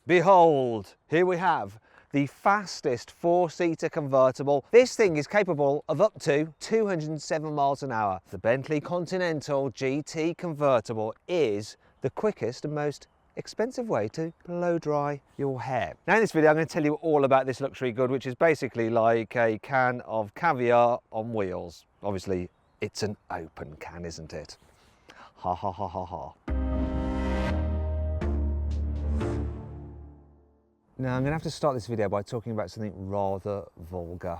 Behold, here we have the fastest four-seater convertible. This thing is capable of up to 207 miles an hour. The Bentley Continental GT convertible is the quickest and most expensive way to blow dry your hair. Now in this video I'm going to tell you all about this luxury good, which is basically like a can of caviar on wheels. Obviously it's an open can, isn't it? Ha ha ha ha ha. Now I'm going to have to start this video by talking about something rather vulgar.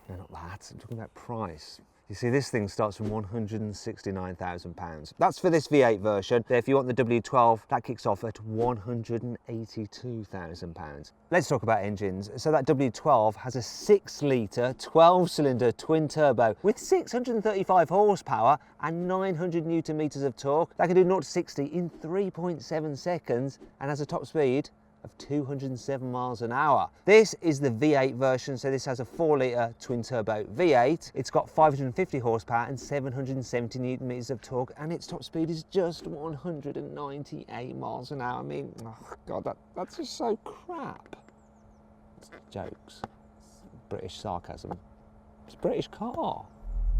No, not that, I'm talking about price. You see, this thing starts from £169,000. That's for this V8 version. If you want the W12, that kicks off at £182,000. Let's talk about engines. So that W12 has a 6-litre, 12-cylinder twin turbo with 635 horsepower and 900 newton meters of torque. That can do 0 to 60 in 3.7 seconds and has a top speed of 207 miles an hour. This is the V8 version, so this has a 4-litre twin turbo V8. It's got 550 horsepower and 770 newton meters of torque, and its top speed is just 198 miles an hour. I mean, oh God, that's just so crap. It's jokes. British sarcasm. It's a British car.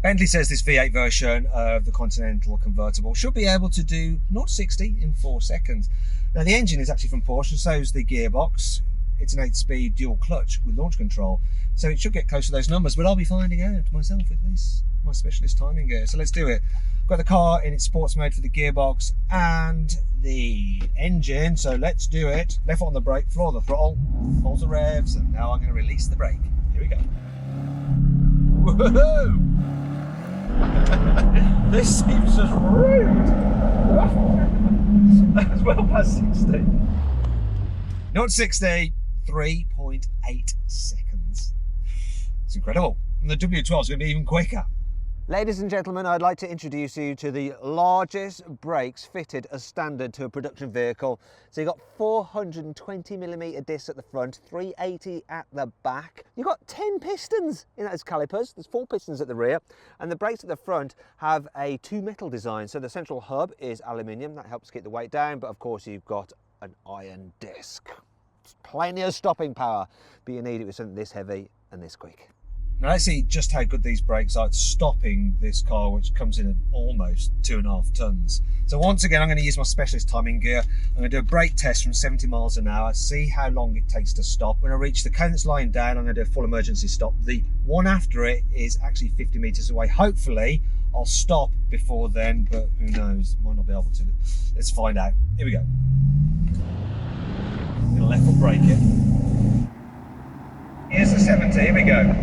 Bentley says this V8 version of the Continental convertible should be able to do 0 to 60 in 4 seconds. Now the engine is actually from Porsche, and so is the gearbox. It's an 8-speed dual clutch with launch control, so it should get close to those numbers, but I'll be finding out myself with this, my specialist timing gear. So let's do it. Got the car in its sports mode for the gearbox and the engine, so let's do it. Left foot on the brake, floor the throttle, hold the revs, and now I'm going to release the brake. Here we go. Woohoo! This seems just rude. That's well past 60. Not 60, 3.8 seconds. It's incredible. And the W12 is going to be even quicker. Ladies and gentlemen, I'd like to introduce you to the largest brakes fitted as standard to a production vehicle. So you've got 420mm discs at the front, 380 at the back. You've got 10 pistons in those calipers. There's 4 pistons at the rear, and the brakes at the front have a 2-metal design. So the central hub is aluminium. That helps keep the weight down, but of course you've got an iron disc. It's plenty of stopping power, but you need it with something this heavy and this quick. Now let's see just how good these brakes are at stopping this car, which comes in at almost 2.5 tons. So once again, I'm going to use my specialist timing gear. I'm going to do a brake test from 70 miles an hour, see how long it takes to stop. When I reach the cone that's lying down, I'm going to do a full emergency stop. The one after it is actually 50 meters away. Hopefully I'll stop before then, but who knows, might not be able to. Let's find out. Here we go. I'm going to left foot brake it. Here's the 70, here we go.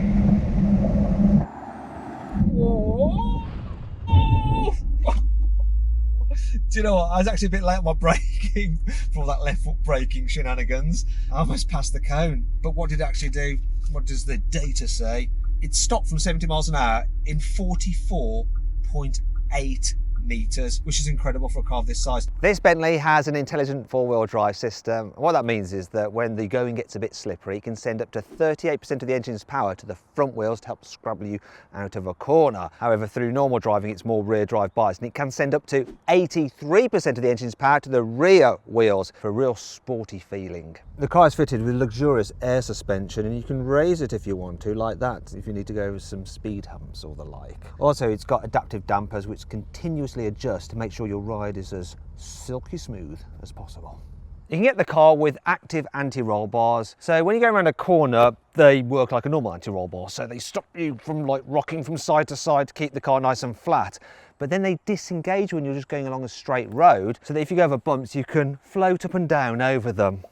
Do you know what? I was actually a bit late on my braking for all that left foot braking shenanigans. I almost passed the cone, but what did it actually do? What does the data say? It stopped from 70 miles an hour in 44.8 meters, which is incredible for a car of this size. This Bentley has an intelligent 4-wheel drive system. What that means is that when the going gets a bit slippery, it can send up to 38% of the engine's power to the front wheels to help scrabble you out of a corner. However, through normal driving, it's more rear drive biased, and it can send up to 83% of the engine's power to the rear wheels for a real sporty feeling. The car is fitted with luxurious air suspension, and you can raise it if you want to, like that, if you need to go over some speed humps or the like. Also, it's got adaptive dampers which continuously adjust to make sure your ride is as silky smooth as possible. You can get the car with active anti-roll bars. So when you go around a corner, they work like a normal anti-roll bar. So they stop you from like rocking from side to side to keep the car nice and flat. But then they disengage when you're just going along a straight road, so that if you go over bumps, you can float up and down over them.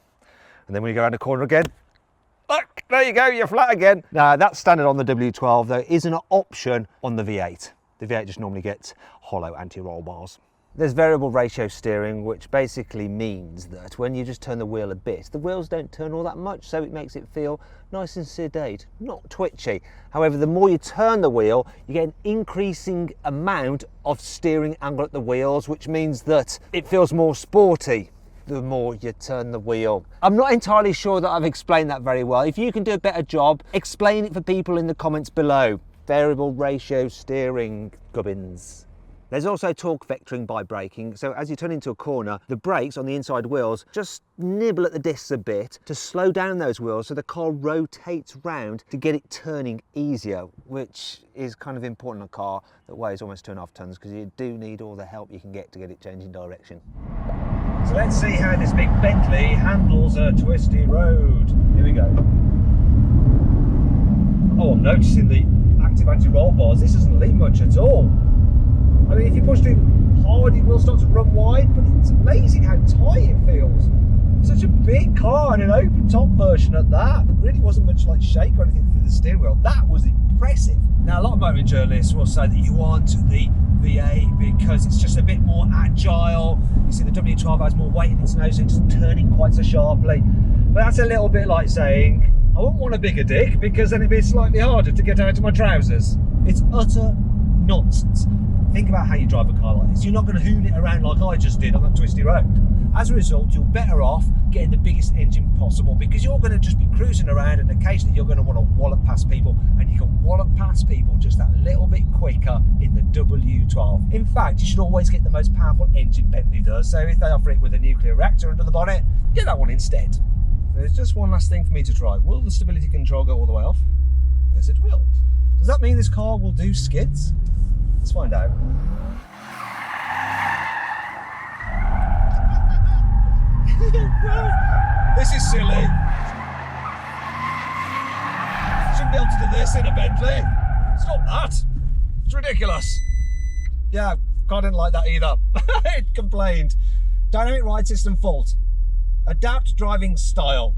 And then when you go around a corner again, look, there you go, you're flat again. Now that's standard on the W12, there is an option on the V8. The V8 just normally gets hollow anti-roll bars. There's variable ratio steering, which basically means that when you just turn the wheel a bit, the wheels don't turn all that much, so it makes it feel nice and sedate, not twitchy. However, the more you turn the wheel, you get an increasing amount of steering angle at the wheels, which means that it feels more sporty the more you turn the wheel. I'm not entirely sure that I've explained that very well. If you can do a better job, explain it for people in the comments below. Variable ratio steering, gubbins. There's also torque vectoring by braking, so as you turn into a corner, the brakes on the inside wheels just nibble at the discs a bit to slow down those wheels so the car rotates round to get it turning easier, which is kind of important in a car that weighs almost 2.5 tonnes, because you do need all the help you can get to get it changing direction. So let's see how this big Bentley handles a twisty road. Here we go. Oh, I'm noticing the active anti-roll bars. This doesn't lean much at all. I mean, if you pushed it hard, it will start to run wide, but it's amazing how tight it feels. Such a big car and an open top version at that. There really wasn't much like shake or anything through the steering wheel. That was impressive. Now, a lot of motoring journalists will say that you want the V8 because it's just a bit more agile. You see the W12 has more weight in its nose, so it's turning quite so sharply. But that's a little bit like saying, I wouldn't want a bigger dick because then it'd be slightly harder to get out of my trousers. It's utter nonsense. Think about how you drive a car like this. You're not going to hoon it around like I just did on that twisty road. As a result, you're better off getting the biggest engine possible, because you're going to just be cruising around and occasionally you're going to want to wallop past people, and you can wallop past people just that little bit quicker in the W12. In fact, you should always get the most powerful engine Bentley does, so if they offer it with a nuclear reactor under the bonnet, get that one instead. There's just one last thing for me to try. Will the stability control go all the way off? Yes, it will. Does that mean this car will do skids? Let's find out. This is silly. Shouldn't be able to do this in a Bentley. Stop that. It's ridiculous. Yeah, car didn't like that either. It complained. Dynamic ride system fault. Adapt driving style.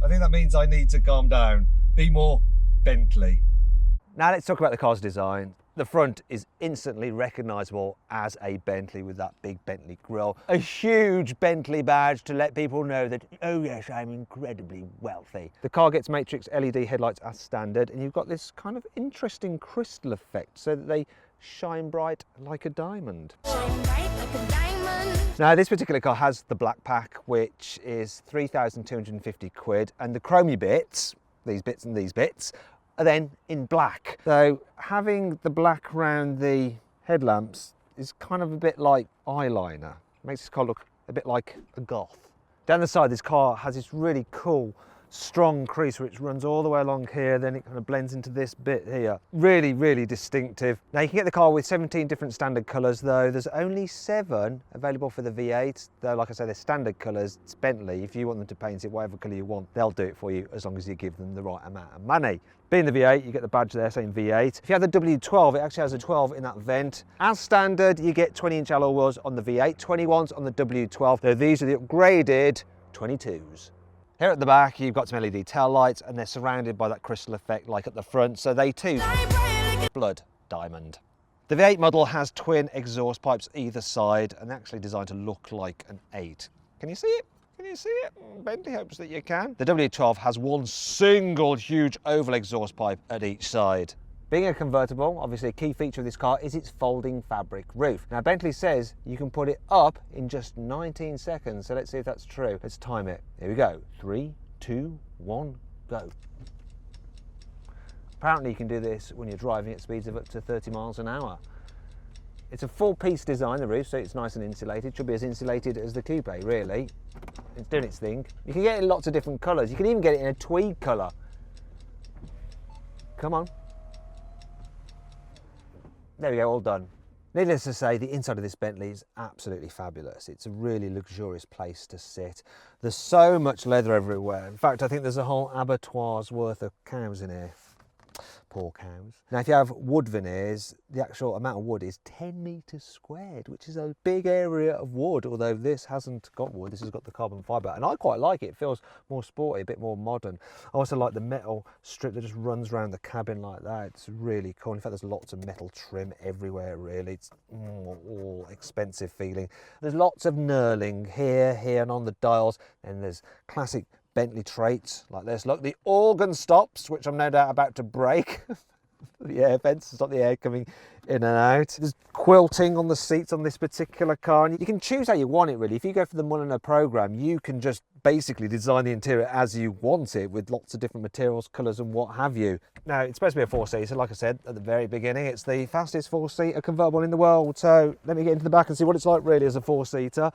I think that means I need to calm down. Be more Bentley. Now let's talk about the car's design. The front is instantly recognisable as a Bentley with that big Bentley grille. A huge Bentley badge to let people know that, oh yes, I'm incredibly wealthy. The car gets matrix LED headlights as standard, and you've got this kind of interesting crystal effect so that they shine bright like a diamond. Shine bright like a diamond. Now this particular car has the black pack, which is 3,250 quid, and the chromey bits, these bits and these bits, are then in black. So having the black around the headlamps is kind of a bit like eyeliner. It makes this car look a bit like a goth. Down the side, this car has this really cool, strong crease which runs all the way along here, then it kind of blends into this bit here. Really, really distinctive. Now you can get the car with 17 different standard colours, though there's only 7 available for the V8, though like I say, they're standard colours. It's Bentley. If you want them to paint it whatever colour you want, they'll do it for you as long as you give them the right amount of money. Being the V8, you get the badge there saying V8. If you have the W12, it actually has a 12 in that vent. As standard, you get 20-inch alloy wheels on the V8, 21s on the W12, though these are the upgraded 22s. Here at the back, you've got some LED tail lights, and they're surrounded by that crystal effect like at the front, so they too blood diamond. The V8 model has twin exhaust pipes either side, and they're actually designed to look like an 8. Can you see it? Can you see it? Bentley hopes that you can. The W12 has one single huge oval exhaust pipe at each side. Being a convertible, obviously a key feature of this car is its folding fabric roof. Now Bentley says you can put it up in just 19 seconds, so let's see if that's true. Let's time it. Here we go. 3, 2, 1, go. Apparently you can do this when you're driving at speeds of up to 30 miles an hour. It's a full-piece design, the roof, so it's nice and insulated. Should be as insulated as the coupe, really. It's doing its thing. You can get it in lots of different colours. You can even get it in a tweed colour. Come on. There we go, all done. Needless to say, the inside of this Bentley is absolutely fabulous. It's a really luxurious place to sit. There's so much leather everywhere. In fact, I think there's a whole abattoir's worth of cows in here. Poor cows. Now, if you have wood veneers, the actual amount of wood is 10 metres squared, which is a big area of wood, although this hasn't got wood, this has got the carbon fibre, and I quite like it. It feels more sporty, a bit more modern. I also like the metal strip that just runs around the cabin like that. It's really cool. In fact, there's lots of metal trim everywhere, really. It's all expensive feeling. There's lots of knurling here, and on the dials, and there's classic Bentley traits like this. Look, the organ stops, which I'm no doubt about to break. the air vents to stop the air coming in and out. There's quilting on the seats on this particular car, and you can choose how you want it really. If you go for the Mulliner program, you can just basically design the interior as you want it with lots of different materials, colours and what have you. Now, it's supposed to be a four-seater, like I said at the very beginning. It's the fastest four-seater convertible in the world. So let me get into the back and see what it's like really as a four-seater.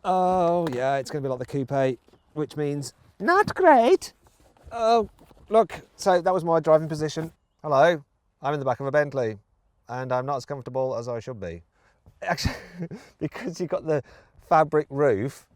Oh yeah, it's going to be like the coupe, which means not great. Oh, look, so that was my driving position. Hello, I'm in the back of a Bentley and I'm not as comfortable as I should be. Actually, because you've got the fabric roof,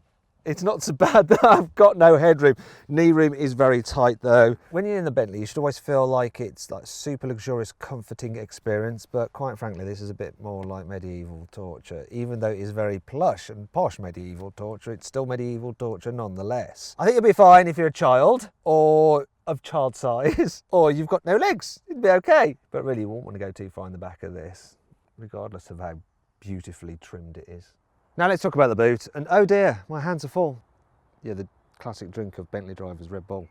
it's not so bad that I've got no headroom. Knee room is very tight though. When you're in the Bentley, you should always feel like it's like super luxurious, comforting experience, but quite frankly, this is a bit more like medieval torture. Even though it is very plush and posh medieval torture, it's still medieval torture nonetheless. I think you'll be fine if you're a child, or of child size, or you've got no legs, it'd be okay. But really, you won't want to go too far in the back of this, regardless of how beautifully trimmed it is. Now let's talk about the boot, and oh dear, my hands are full. Yeah, the classic drink of Bentley drivers, Red Bull.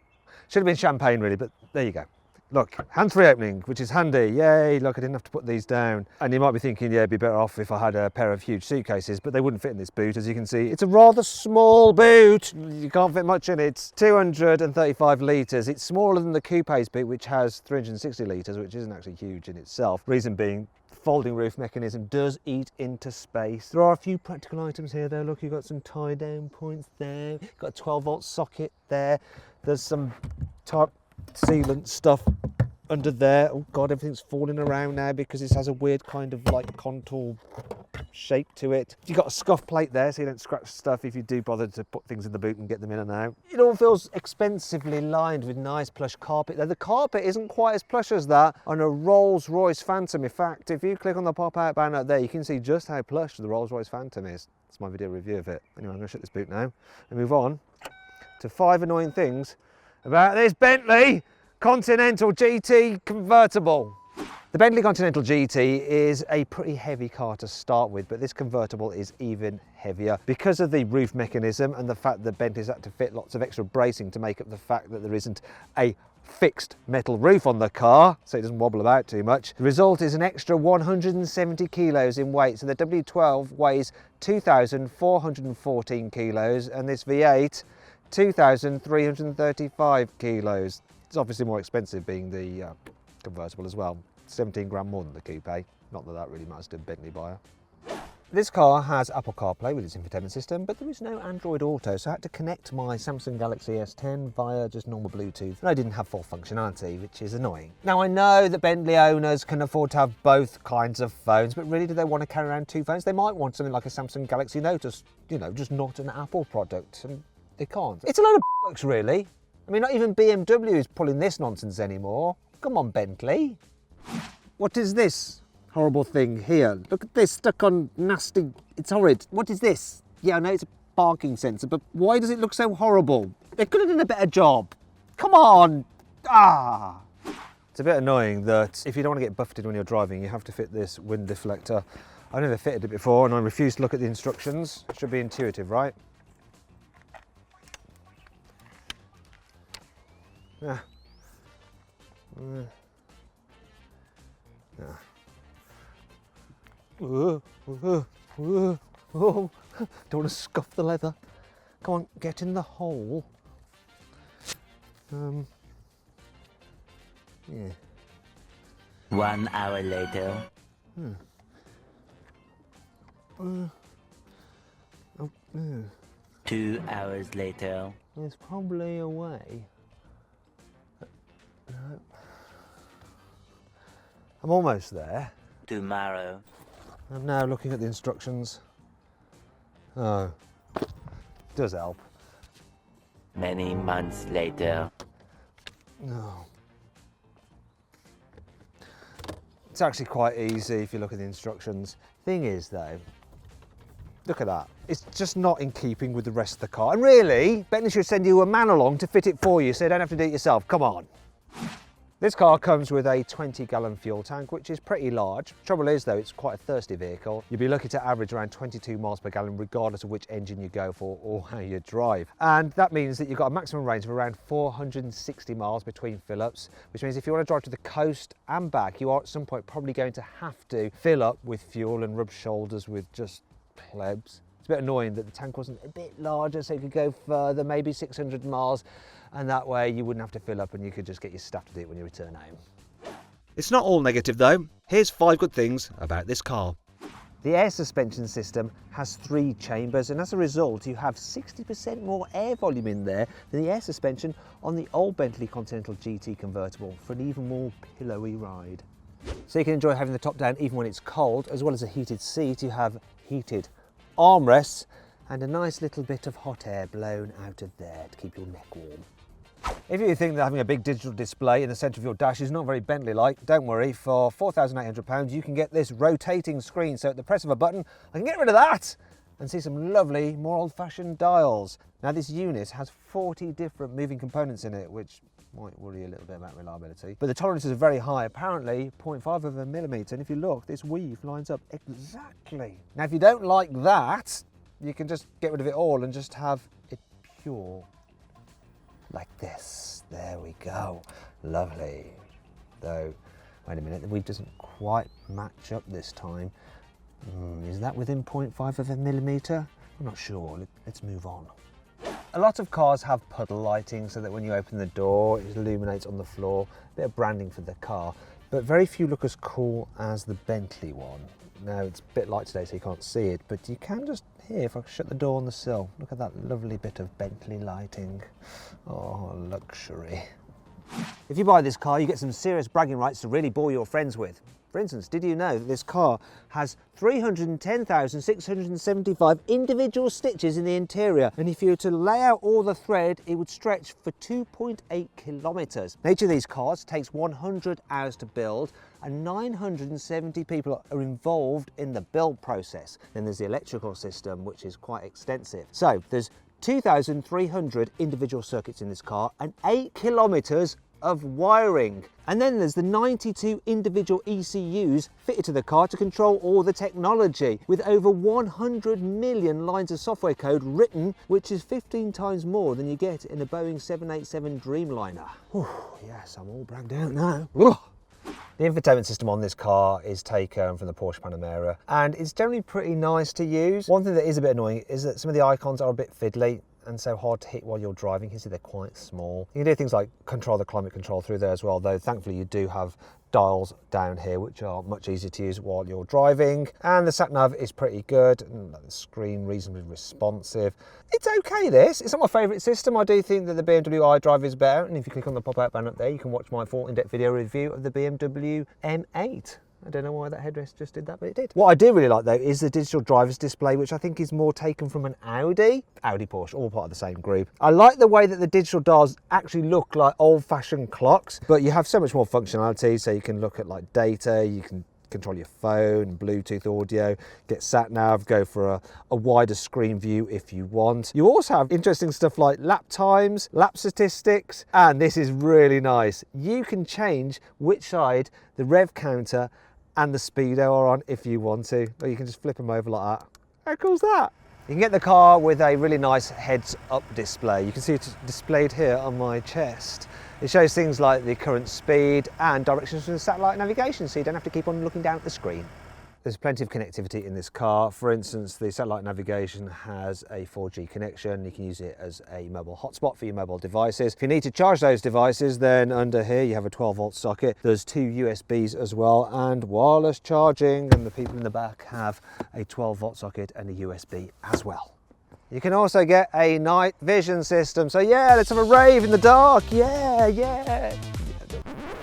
Should have been champagne really, but there you go. Look, hands-free opening, which is handy. Yay, look, I didn't have to put these down. And you might be thinking, yeah, it'd be better off if I had a pair of huge suitcases, but they wouldn't fit in this boot. As you can see, it's a rather small boot. You can't fit much in it. It's 235 litres. It's smaller than the coupe's boot, which has 360 litres, which isn't actually huge in itself. Reason being, folding roof mechanism does eat into space. There are a few practical items here though. Look, you've got some tie down points there. You've got a 12-volt socket there. There's some type sealant stuff under there. Oh God, everything's falling around now because this has a weird kind of like contour shape to it. You've got a scuff plate there so you don't scratch stuff if you do bother to put things in the boot and get them in and out. It all feels expensively lined with nice plush carpet there. The carpet isn't quite as plush as that on a Rolls-Royce Phantom. In fact, if you click on the pop-out banner there, you can see just how plush the Rolls-Royce Phantom is. That's my video review of it. Anyway, I'm going to shut this boot now and move on to 5 annoying things about this Bentley Continental GT convertible. The Bentley Continental GT is a pretty heavy car to start with, but this convertible is even heavier because of the roof mechanism and the fact that Bentley's had to fit lots of extra bracing to make up the fact that there isn't a fixed metal roof on the car, so it doesn't wobble about too much. The result is an extra 170 kilos in weight, so the W12 weighs 2,414 kilos and this V8 2,335 kilos. It's obviously more expensive being the convertible as well. 17 grand more than the coupe. Not that that really matters to a Bentley buyer. This car has Apple CarPlay with its infotainment system, but there is no Android Auto, so I had to connect my Samsung Galaxy S10 via just normal Bluetooth, and I didn't have full functionality, which is annoying. Now I know that Bentley owners can afford to have both kinds of phones, but really do they want to carry around two phones? They might want something like a Samsung Galaxy Note, just, you know, just not an Apple product, and they can't. It's a load of bollocks, really. I mean, not even BMW is pulling this nonsense anymore. Come on, Bentley. What is this horrible thing here? Look at this, stuck on nasty, it's horrid. What is this? Yeah, I know it's a parking sensor, but why does it look so horrible? They could have done a better job. Come on. Ah. It's a bit annoying that if you don't want to get buffeted when you're driving, you have to fit this wind deflector. I've never fitted it before and I refuse to look at the instructions. It should be intuitive, right? Yeah. Yeah. Don't want to scuff the leather. Come on, get in the hole. Yeah. 1 hour later. 2 hours later. There's probably a way. No. I'm almost there. Tomorrow. I'm now looking at the instructions. Oh, it does help. Many months later. No. It's actually quite easy if you look at the instructions. Thing is though, look at that. It's just not in keeping with the rest of the car. And really, Bentley should send you a man along to fit it for you so you don't have to do it yourself. Come on. This car comes with a 20-gallon fuel tank, which is pretty large. Trouble is though, it's quite a thirsty vehicle. You'll be looking to average around 22 miles per gallon regardless of which engine you go for or how you drive. And that means that you've got a maximum range of around 460 miles between fill-ups, which means if you want to drive to the coast and back, you are at some point probably going to have to fill up with fuel and rub shoulders with just plebs. It's a bit annoying that the tank wasn't a bit larger so you could go further, maybe 600 miles, and that way you wouldn't have to fill up and you could just get your staff to do it when you return home. It's not all negative though. Here's 5 good things about this car. The air suspension system has 3 chambers, and as a result you have 60% more air volume in there than the air suspension on the old Bentley Continental GT convertible for an even more pillowy ride. So you can enjoy having the top down even when it's cold. As well as a heated seat, you have heated armrests and a nice little bit of hot air blown out of there to keep your neck warm. If you think that having a big digital display in the centre of your dash is not very Bentley-like, don't worry. For £4,800 you can get this rotating screen, so at the press of a button I can get rid of that and see some lovely, more old-fashioned dials. Now this unit has 40 different moving components in it, which might worry a little bit about reliability, but the tolerances are very high, apparently 0.5 of a millimetre, and if you look, this weave lines up exactly. Now if you don't like that, you can just get rid of it all and just have it pure. Like this. There we go. Lovely. Though, wait a minute, the weave doesn't quite match up this time. Is that within 0.5 of a millimetre? I'm not sure. Let's move on. A lot of cars have puddle lighting so that when you open the door it illuminates on the floor, a bit of branding for the car, but very few look as cool as the Bentley one. Now it's a bit light today so you can't see it, but you can just hear if I shut the door on the sill. Look at that lovely bit of Bentley lighting. Oh, luxury. If you buy this car you get some serious bragging rights to really bore your friends with. For instance, did you know that this car has 310,675 individual stitches in the interior, and if you were to lay out all the thread it would stretch for 2.8 kilometres. Now, each of these cars takes 100 hours to build and 970 people are involved in the build process. Then there's the electrical system, which is quite extensive. So there's 2,300 individual circuits in this car and 8 kilometres of wiring. And then there's the 92 individual ECUs fitted to the car to control all the technology, with over 100 million lines of software code written, which is 15 times more than you get in a Boeing 787 Dreamliner. Whew, yes, I'm all bragged out now. Ugh. The infotainment system on this car is taken from the Porsche Panamera, and it's generally pretty nice to use. One thing that is a bit annoying is that some of the icons are a bit fiddly and so hard to hit while you're driving. You can see they're quite small. You can do things like control the climate control through there as well, though thankfully you do have dials down here which are much easier to use while you're driving. And the sat nav is pretty good, and the screen reasonably responsive. It's okay, this. It's not my favourite system. I do think that the BMW iDrive is better, and if you click on the pop-out button up there you can watch my full in-depth video review of the BMW M8. I don't know why that headrest just did that, but it did. What I do really like though is the digital driver's display, which I think is more taken from an Audi, Porsche, all part of the same group. I like the way that the digital dials actually look like old-fashioned clocks, but you have so much more functionality, so you can look at like data, you can control your phone, Bluetooth audio, get sat nav, go for a wider screen view if you want. You also have interesting stuff like lap times, lap statistics, and this is really nice. You can change which side the rev counter and the speedo are on if you want to, or you can just flip them over like that. How cool is that? You can get the car with a really nice heads-up display. You can see it displayed here on my chest. It shows things like the current speed and directions from the satellite navigation, so you don't have to keep on looking down at the screen. There's plenty of connectivity in this car. For instance, the satellite navigation has a 4G connection. You can use it as a mobile hotspot for your mobile devices. If you need to charge those devices, then under here you have a 12-volt socket. There's 2 USBs as well, and wireless charging, and the people in the back have a 12-volt socket and a USB as well. You can also get a night vision system. So yeah, let's have a rave in the dark. Yeah.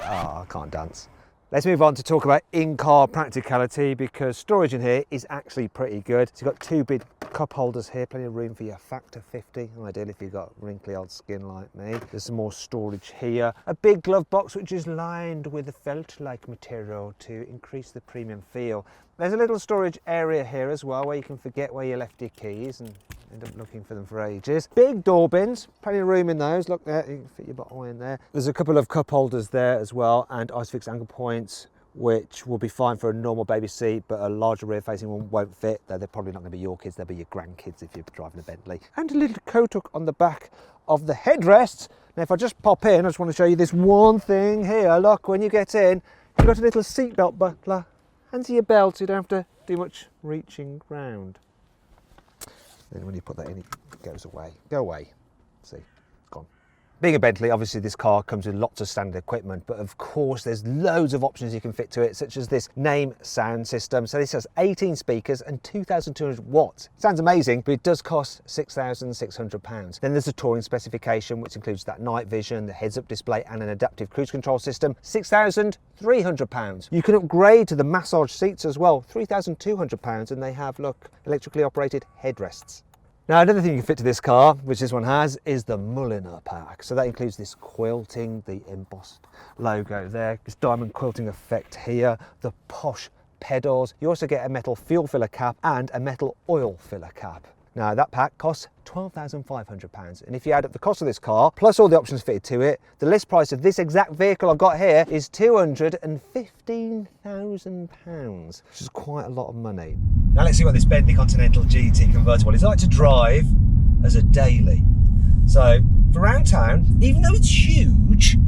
Oh, I can't dance. Let's move on to talk about in-car practicality, because storage in here is actually pretty good. So you've got 2 big cup holders here, plenty of room for your factor 50, ideally if you've got wrinkly old skin like me. There's some more storage here. A big glove box which is lined with a felt-like material to increase the premium feel. There's a little storage area here as well where you can forget where you left your keys and End up looking for them for ages. Big door bins, plenty of room in those. Look there, you can fit your bottle in there. There's a couple of cup holders there as well, and Isofix anchor points, which will be fine for a normal baby seat, but a larger rear facing one won't fit. They're probably not going to be your kids, they'll be your grandkids if you're driving a Bentley. And a little coat hook on the back of the headrest. Now if I just pop in, I just want to show you this one thing here. Look, when you get in, you've got a little seatbelt buckler. Hands your belt, so you don't have to do much reaching round. Then when you put that in, it goes away. Go away. See, it's gone. Being a Bentley, obviously this car comes with lots of standard equipment, but of course there's loads of options you can fit to it, such as this name sound system. So this has 18 speakers and 2,200 watts. Sounds amazing, but it does cost £6,600. Then there's a touring specification, which includes that night vision, the heads-up display and an adaptive cruise control system, £6,300. You can upgrade to the massage seats as well, £3,200, and they have, look, electrically operated headrests. Now another thing you can fit to this car, which this one has, is the Mulliner pack. So that includes this quilting, the embossed logo there, this diamond quilting effect here, the posh pedals. You also get a metal fuel filler cap and a metal oil filler cap. Now that pack costs £12,500, and if you add up the cost of this car plus all the options fitted to it, the list price of this exact vehicle I've got here is £215,000, which is quite a lot of money. Now let's see what this Bentley Continental GT convertible is like to drive as a daily. So for around town, even though it's huge,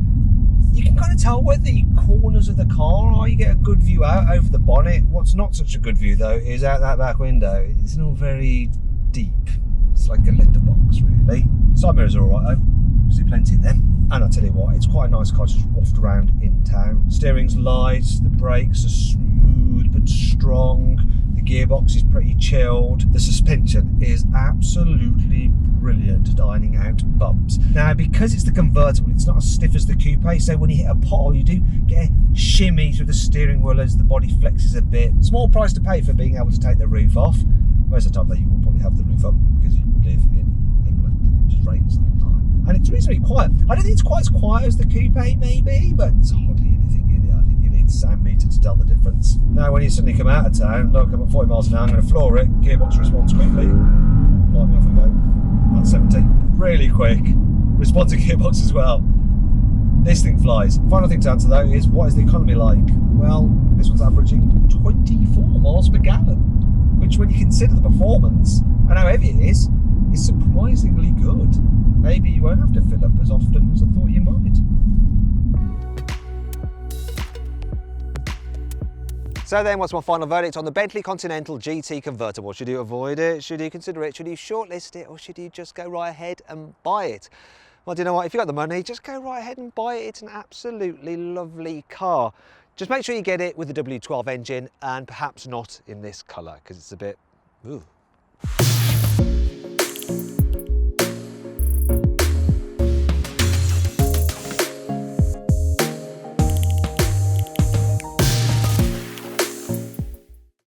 you can kind of tell where the corners of the car are. You get a good view out over the bonnet. What's not such a good view though is out that back window. It's not very deep. It's like a letterbox really. Side mirrors are alright though, see plenty in them. And I'll tell you what, it's quite a nice car to just waft around in town. Steering's light, the brakes are smooth but strong, the gearbox is pretty chilled, the suspension is absolutely brilliant at ironing out bumps. Now because it's the convertible, it's not as stiff as the coupe, so when you hit a pothole you do get a shimmy through the steering wheel as the body flexes a bit. Small price to pay for being able to take the roof off. Most of the time though, you will probably have the roof up because you live in England and it just rains the whole time. And it's reasonably quiet. I don't think it's quite as quiet as the coupe maybe, but there's hardly anything in it. I think you need a sound meter to tell the difference. Now when you suddenly come out of town, look, I'm at 40 miles an hour, I'm going to floor it, gearbox responds quickly. Light me off we go. That's 70. Really quick. Responsive gearbox as well. This thing flies. Final thing to answer though is, what is the economy like? Well, this one's averaging 24 miles per gallon, which when you consider the performance and how heavy it is surprisingly good. Maybe you won't have to fill up as often as I thought you might. So then, what's my final verdict on the Bentley Continental GT convertible? Should you avoid it? Should you consider it? Should you shortlist it? Or should you just go right ahead and buy it? Well, do you know what? If you've got the money, just go right ahead and buy it. It's an absolutely lovely car. Just make sure you get it with the W12 engine and perhaps not in this colour because it's a bit, ooh.